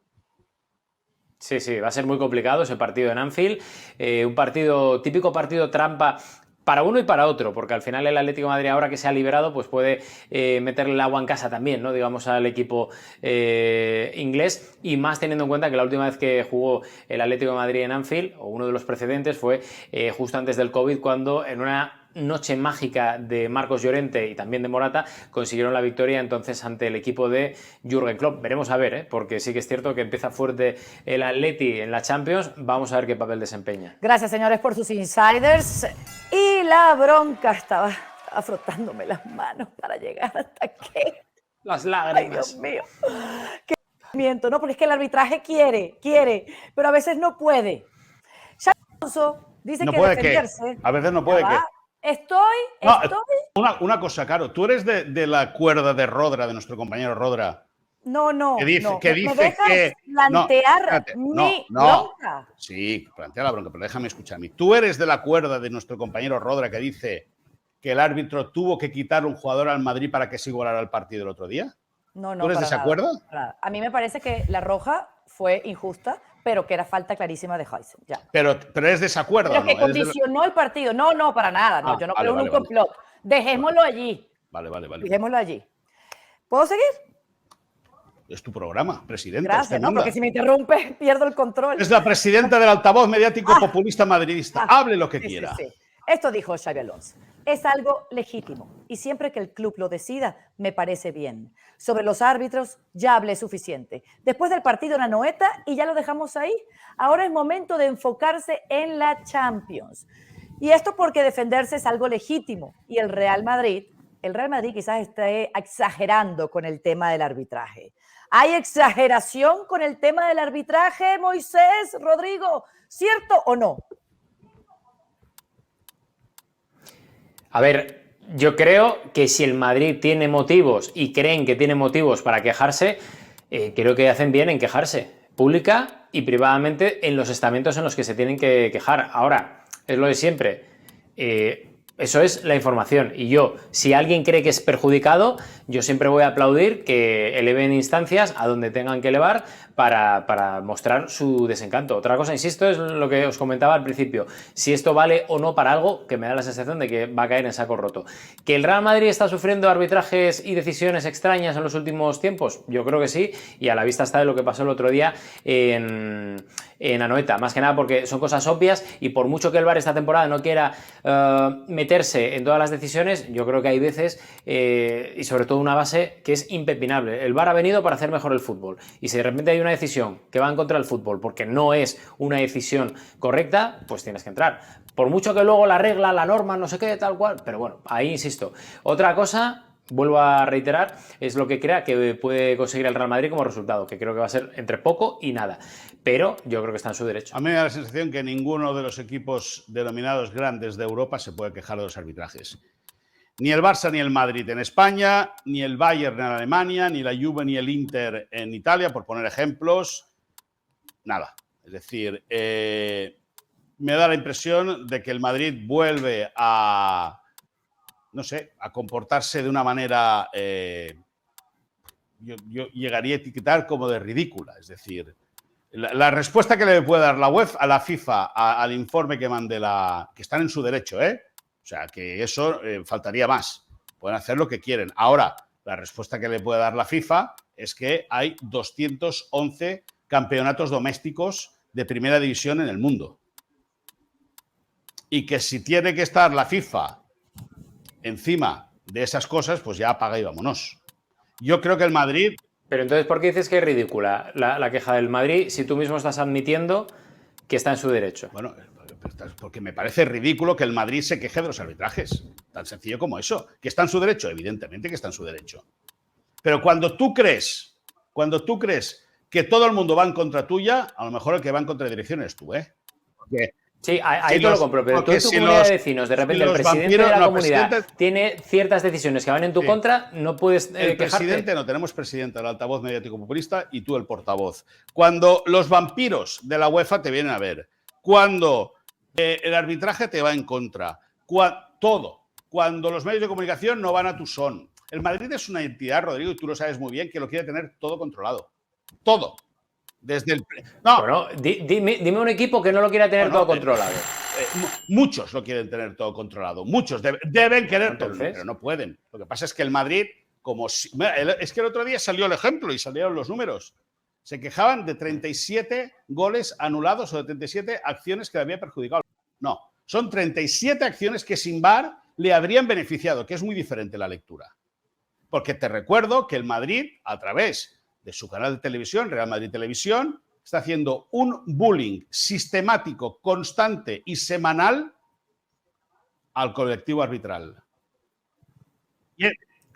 Sí, va a ser muy complicado ese partido en Anfield, un típico partido trampa para uno y para otro, porque al final el Atlético de Madrid, ahora que se ha liberado, pues puede meterle el agua en casa también, ¿no? Digamos, al equipo inglés, y más teniendo en cuenta que la última vez que jugó el Atlético de Madrid en Anfield, o uno de los precedentes, fue justo antes del COVID, cuando en una noche mágica de Marcos Llorente y también de Morata, consiguieron la victoria entonces ante el equipo de Jürgen Klopp. Veremos a ver, porque sí que es cierto que empieza fuerte el Atleti en la Champions. Vamos a ver qué papel desempeña. Gracias, señores, por sus insiders. Y la bronca estaba frotándome las manos para llegar hasta aquí. Las Ay, lágrimas. Dios mío. Qué sufrimiento, ¿no? Porque es que el arbitraje quiere, pero a veces no puede. Xabi Alonso dice ¿No que puede defenderse. qué? A veces no puede Ya qué. va. Estoy. Una cosa, Caro, tú eres de la cuerda de Rodra, de nuestro compañero Rodra. No. Que dice, no. que ¿Me dice dejas que. plantear espérate, mi bronca? Sí, plantea la bronca, pero déjame escuchar a mí. Tú eres de la cuerda de nuestro compañero Rodra que dice que el árbitro tuvo que quitar un jugador al Madrid para que se igualara el partido el otro día. No, ¿Tú eres de ese acuerdo? A mí me parece que la roja fue injusta, pero que era falta clarísima de Huijsen. Ya. Pero eres de ese acuerdo, Pero ¿no? que condicionó el partido. No, para nada. No, yo no creo en un complot. Dejémoslo allí. Vale. Dejémoslo allí. ¿Puedo seguir? Es tu programa, presidenta. Gracias, ¿no? Porque si me interrumpes, pierdo el control. Es la presidenta del altavoz mediático populista madridista. Hable lo que quiera. Sí. Esto dijo Xabi Alonso. Es algo legítimo y siempre que el club lo decida, me parece bien. Sobre los árbitros, ya hablé suficiente. Después del partido en Anoeta y ya lo dejamos ahí. Ahora es momento de enfocarse en la Champions. Y esto porque defenderse es algo legítimo. Y el Real Madrid quizás esté exagerando con el tema del arbitraje. ¿Hay exageración con el tema del arbitraje, Moisés, Rodrigo? ¿Cierto o no? A ver, yo creo que si el Madrid tiene motivos y creen que tiene motivos para quejarse, creo que hacen bien en quejarse, pública y privadamente, en los estamentos en los que se tienen que quejar. Ahora, es lo de siempre. Eso es la información. Y yo, si alguien cree que es perjudicado, yo siempre voy a aplaudir que eleven instancias a donde tengan que elevar para mostrar su desencanto. Otra cosa, insisto, es lo que os comentaba al principio. Si esto vale o no para algo, que me da la sensación de que va a caer en saco roto. ¿Que el Real Madrid está sufriendo arbitrajes y decisiones extrañas en los últimos tiempos? Yo creo que sí, y a la vista está de lo que pasó el otro día en Anoeta. Más que nada porque son cosas obvias y por mucho que el VAR esta temporada no quiera meterse en todas las decisiones, yo creo que hay veces, y sobre todo una base que es impepinable. El VAR ha venido para hacer mejor el fútbol. Y si de repente hay una decisión que va en contra del fútbol porque no es una decisión correcta, pues tienes que entrar. Por mucho que luego la regla, la norma, no sé qué, tal cual, pero bueno, ahí insisto. Otra cosa, vuelvo a reiterar, es lo que crea que puede conseguir el Real Madrid como resultado, que creo que va a ser entre poco y nada. Pero yo creo que está en su derecho. A mí me da la sensación que ninguno de los equipos denominados grandes de Europa se puede quejar de los arbitrajes. Ni el Barça ni el Madrid en España, ni el Bayern en Alemania, ni la Juve ni el Inter en Italia, por poner ejemplos. Nada. Es decir, me da la impresión de que el Madrid vuelve a, no sé, a comportarse de una manera, yo llegaría a etiquetar como de ridícula. Es decir, la respuesta que le puede dar la UEFA a la FIFA al informe que mande que están en su derecho, o sea, que eso faltaría más. Pueden hacer lo que quieren. Ahora, la respuesta que le puede dar la FIFA es que hay 211 campeonatos domésticos de primera división en el mundo. Y que si tiene que estar la FIFA encima de esas cosas, pues ya apaga y vámonos. Yo creo que el Madrid... Pero entonces, ¿por qué dices que es ridícula la queja del Madrid si tú mismo estás admitiendo que está en su derecho? Bueno, porque me parece ridículo que el Madrid se queje de los arbitrajes. Tan sencillo como eso. ¿Que está en su derecho? Evidentemente que está en su derecho. Pero cuando tú crees que todo el mundo va en contra tuya, a lo mejor el que va en contra de dirección eres tú, Porque sí, ahí te lo compro, pero tú en tu comunidad de vecinos, de repente el presidente de la comunidad tiene ciertas decisiones que van en tu contra, no puedes el quejarte. Presidente, no tenemos presidente, el altavoz mediático populista y tú el portavoz. Cuando los vampiros de la UEFA te vienen a ver, cuando el arbitraje te va en contra, todo, cuando los medios de comunicación no van a tu son. El Madrid es una entidad, Rodrigo, y tú lo sabes muy bien, que lo quiere tener todo controlado. Todo. Desde el... No. Bueno, dime un equipo que no lo quiera tener todo controlado. Muchos lo quieren tener todo controlado. Muchos deben querer todo, pero no pueden. Lo que pasa es que el Madrid, es que el otro día salió el ejemplo y salieron los números. Se quejaban de 37 goles anulados o de 37 acciones que le había perjudicado. No, son 37 acciones que sin VAR le habrían beneficiado, que es muy diferente la lectura. Porque te recuerdo que el Madrid, a través de su canal de televisión, Real Madrid Televisión, está haciendo un bullying sistemático, constante y semanal al colectivo arbitral.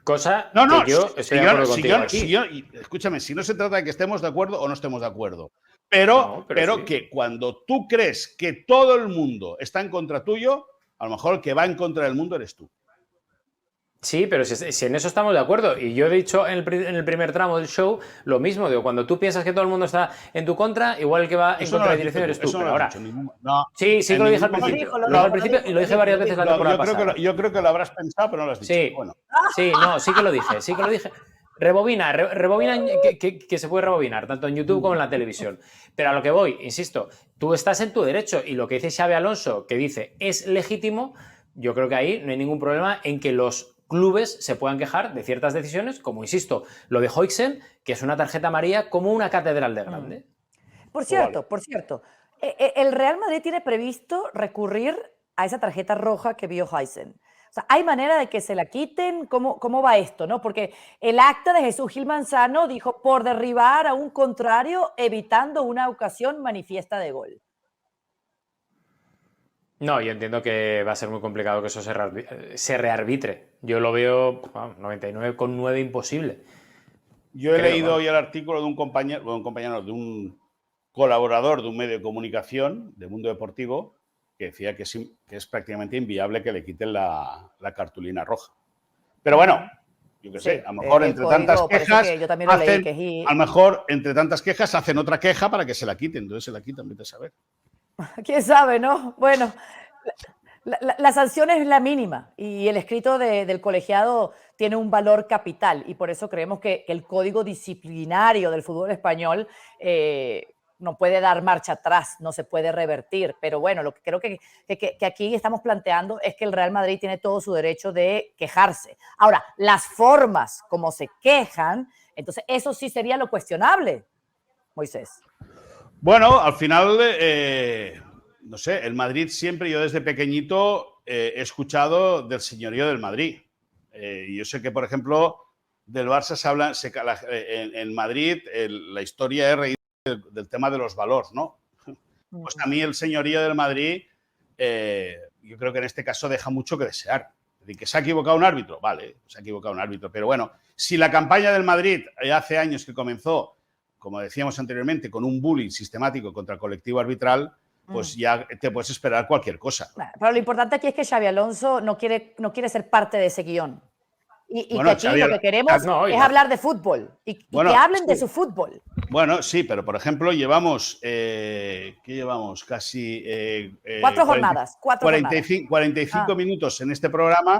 Cosa No, que yo estoy de acuerdo contigo aquí. Escúchame, si no se trata de que estemos de acuerdo o no estemos de acuerdo, pero sí, que cuando tú crees que todo el mundo está en contra tuyo, a lo mejor el que va en contra del mundo eres tú. Sí, pero si en eso estamos de acuerdo. Y yo he dicho en el primer tramo del show lo mismo. Digo, cuando tú piensas que todo el mundo está en tu contra, igual el que va en contra de la dirección eres tú. Eso pero no ahora, no, sí que lo dije al principio. Y lo dije varias veces la temporada pasada. Yo creo que lo habrás pensado, pero no lo has dicho. Sí, bueno. Sí, no, sí que lo dije. Rebobina, que se puede rebobinar, tanto en YouTube como en la televisión. Pero a lo que voy, insisto, tú estás en tu derecho y lo que dice Xabi Alonso, que dice es legítimo, yo creo que ahí no hay ningún problema en que los clubes se puedan quejar de ciertas decisiones, como insisto, lo de Huijsen, que es una tarjeta amarilla como una catedral de grande. Por cierto, el Real Madrid tiene previsto recurrir a esa tarjeta roja que vio Huijsen. O sea, ¿hay manera de que se la quiten? ¿Cómo va esto, no? Porque el acta de Jesús Gil Manzano dijo por derribar a un contrario evitando una ocasión manifiesta de gol. No, yo entiendo que va a ser muy complicado que eso se rearbitre. Yo lo veo 99,9 imposible. Yo he leído hoy el artículo de un compañero, de un colaborador de un medio de comunicación de Mundo Deportivo, que decía que es prácticamente inviable que le quiten la cartulina roja. Pero bueno, yo qué sé, a lo mejor entre tantas quejas a lo mejor entre tantas quejas hacen otra queja para que se la quiten, entonces se la quitan, vete a saber. ¿Quién sabe, no? Bueno, la sanción es la mínima y el escrito del colegiado tiene un valor capital y por eso creemos que el código disciplinario del fútbol español no puede dar marcha atrás, no se puede revertir. Pero bueno, lo que creo que aquí estamos planteando es que el Real Madrid tiene todo su derecho de quejarse. Ahora, las formas como se quejan, entonces eso sí sería lo cuestionable, Moisés. Bueno, al final, no sé, el Madrid siempre, yo desde pequeñito he escuchado del señorío del Madrid. Y yo sé que, por ejemplo, del Barça se habla, en Madrid la historia es reír del tema de los valores, ¿no? Pues a mí el señorío del Madrid, yo creo que en este caso deja mucho que desear. Es decir, que se ha equivocado un árbitro, vale, se ha equivocado un árbitro, pero bueno, si la campaña del Madrid hace años que comenzó, como decíamos anteriormente, con un bullying sistemático contra el colectivo arbitral, pues ya te puedes esperar cualquier cosa. Pero lo importante aquí es que Xabi Alonso no quiere ser parte de ese guión. Y bueno, que aquí lo que queremos es hablar de fútbol y que hablen de su fútbol. Bueno, sí, pero por ejemplo llevamos, ¿qué llevamos? Casi 4 jornadas. 45 minutos en este programa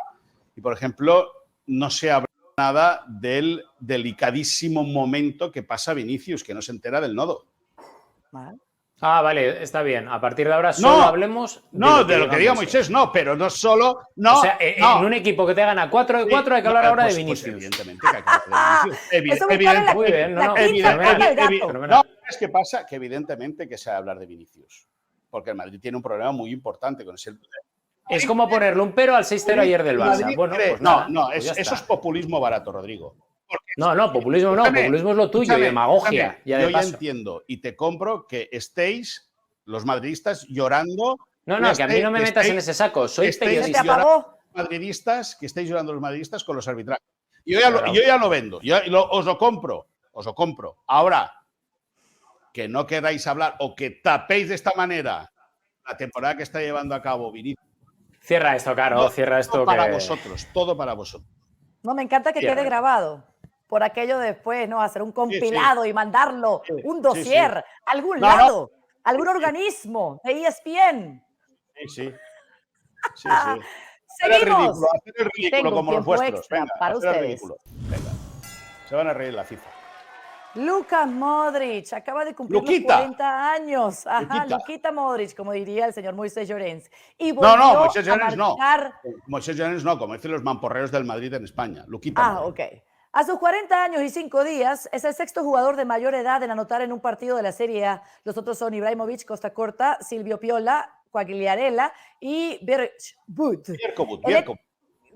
y, por ejemplo, no se habla nada del delicadísimo momento que pasa Vinicius, que no se entera del nodo. Vale, está bien. A partir de ahora solo hablemos de lo que diga Moisés, no, pero no solo... No, o sea, en un equipo que te gana 4 de 4 hay que hablar ahora de Vinicius. Pues evidentemente que hay que hablar de Vinicius. Muy bien, no, es que pasa que evidentemente que se va a hablar de Vinicius. Porque el Madrid tiene un problema muy importante con ese... Es como ponerle un pero al 6-0 ayer del Barça. Bueno, pues nada, eso es populismo barato, Rodrigo. Populismo no, populismo es lo tuyo, y demagogia. Yo ya entiendo y te compro que estéis los madridistas llorando. No, que a mí no me metas en ese saco, soy periodista. Que estéis llorando los madridistas con los arbitrajes. Yo ya lo vendo, os lo compro. Ahora, que no queráis hablar o que tapéis de esta manera la temporada que está llevando a cabo Vinicius. Cierra esto, Caro, cierra esto. Todo para vosotros. No, me encanta que quede grabado. Por aquello de después, ¿no? Hacer un compilado y mandarlo, un dossier, a algún lado, algún organismo de ESPN. Sí. Seguimos. Hacer el ridículo como los vuestros. Venga, para ustedes. Venga. Se van a reír la FIFA. Lucas Modric acaba de cumplir los 40 años. Ajá, Luquita Modric, como diría el señor Moisés Llorens. Y no, Moisés Llorens no. Moisés Llorens no, como dicen los mamporreros del Madrid en España. Luquita Modric. Ok. A sus 40 años y 5 días, es el sexto jugador de mayor edad en anotar en un partido de la Serie A. Los otros son Ibrahimovic, Costa Corta, Silvio Piola, Quagliarella y Bierkobut.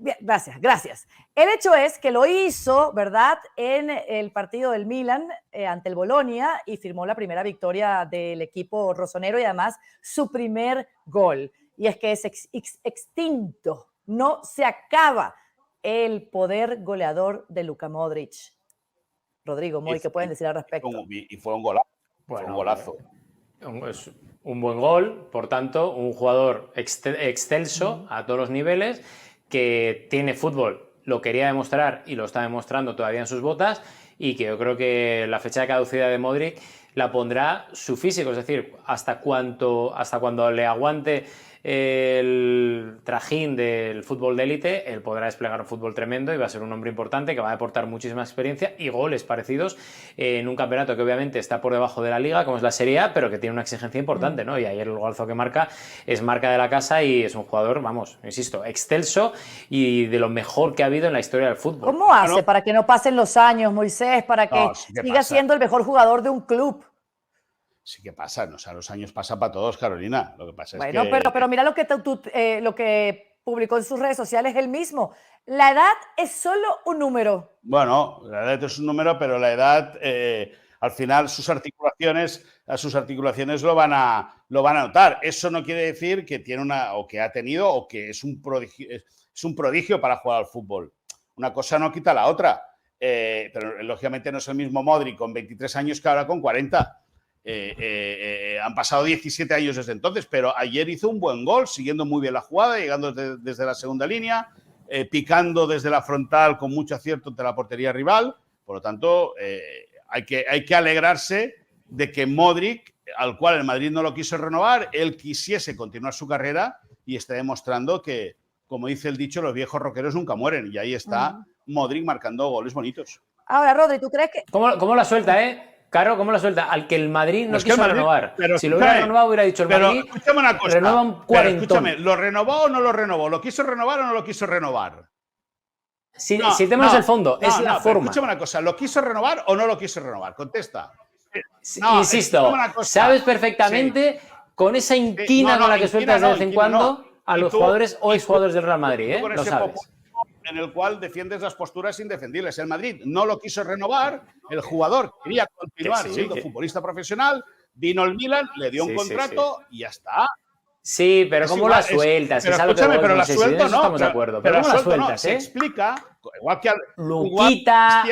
Bien, gracias, gracias. El hecho es que lo hizo, ¿verdad?, en el partido del Milan ante el Bolonia y firmó la primera victoria del equipo rosonero y además su primer gol. Y es que es extinto, no se acaba el poder goleador de Luka Modric. Rodrigo, Moy, ¿qué pueden decir al respecto? Y fue un golazo. Bueno, fue un golazo. Es un buen gol, por tanto, un jugador excelso a todos los niveles, que tiene fútbol, lo quería demostrar y lo está demostrando todavía en sus botas, y que yo creo que la fecha de caducidad de Modric la pondrá su físico, es decir, hasta cuando le aguante el trajín del fútbol de élite, él podrá desplegar un fútbol tremendo y va a ser un hombre importante que va a aportar muchísima experiencia y goles parecidos en un campeonato que obviamente está por debajo de la liga, como es la Serie A, pero que tiene una exigencia importante, ¿no? Y ayer el golazo que marca es marca de la casa y es un jugador, vamos, insisto, excelso y de lo mejor que ha habido en la historia del fútbol. ¿Cómo hace para que no pasen los años, Moisés, para que siga siendo el mejor jugador de un club? Sí que pasa, o sea, los años pasan para todos, Carolina. Lo que pasa es que... Bueno, pero mira lo que publicó en sus redes sociales él mismo. La edad es solo un número. Bueno, la edad es un número, pero la edad, al final, sus articulaciones lo van a notar. Eso no quiere decir que tiene o que ha tenido, o que es un prodigio para jugar al fútbol. Una cosa no quita la otra. Pero lógicamente no es el mismo Modric con 23 años que ahora con 40. Han pasado 17 años desde entonces, pero ayer hizo un buen gol, siguiendo muy bien la jugada, llegando desde la segunda línea, picando desde la frontal con mucho acierto ante la portería rival. Por lo tanto, hay que alegrarse de que Modric, al cual el Madrid no lo quiso renovar, él quisiese continuar su carrera y está demostrando que, como dice el dicho, los viejos rockeros nunca mueren. Y ahí está Modric marcando goles bonitos. Ahora, Rodri, ¿tú crees que...? ¿Cómo la suelta, Caro, ¿cómo la suelta? Al que el Madrid no quiso renovar. Si lo hubiera renovado, hubiera dicho el Madrid. Pero escúchame una cosa. Renueva un cuarentón. Escúchame, ¿lo renovó o no lo renovó? ¿Lo quiso renovar o no lo quiso renovar? Si el tema no es el fondo, es la forma. Escúchame una cosa. ¿Lo quiso renovar o no lo quiso renovar? Contesta. Insisto, sabes perfectamente con esa inquina con la que sueltas de vez en cuando a los jugadores o exjugadores del Real Madrid, lo sabes. En el cual defiendes las posturas indefendibles. El Madrid no lo quiso renovar, el jugador quería continuar siendo futbolista profesional, vino el Milan, le dio un contrato y ya está. Sí, pero ¿cómo la sueltas? Pero escúchame, pero la suelta no. Estamos de acuerdo. Pero ¿cómo la sueltas, Se explica, igual que Luquita,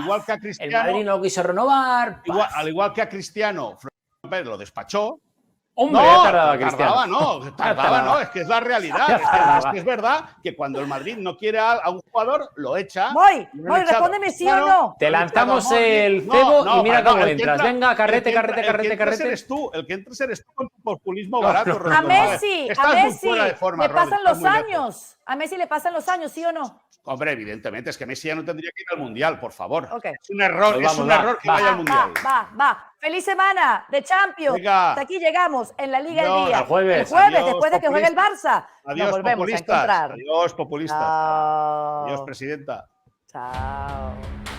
igual que a Cristiano. El Madrid no lo quiso renovar. Al igual que a Cristiano, Florentino Pérez lo despachó. Hombre, no, tardaba Cristiano. Tardaba no, es que es la realidad. Es que es verdad que cuando el Madrid no quiere a un jugador, lo echa. Voy, respóndeme sí o no. Te lanzamos el cebo y mira cómo entras. Venga, carrete. El que entres eres tú con tu populismo barato. A Messi le pasan los años. A Messi le pasan los años, ¿sí o no? Hombre, evidentemente, es que Messi ya no tendría que ir al Mundial, por favor. Okay. Es un error, que vaya al Mundial. Va. Feliz semana de Champions. Hasta aquí llegamos en la Liga del Día. El jueves, después de que juegue el Barça. Adiós, nos volvemos populistas. a encontrar. Adiós, populistas. Chao. Adiós, presidenta. Chao.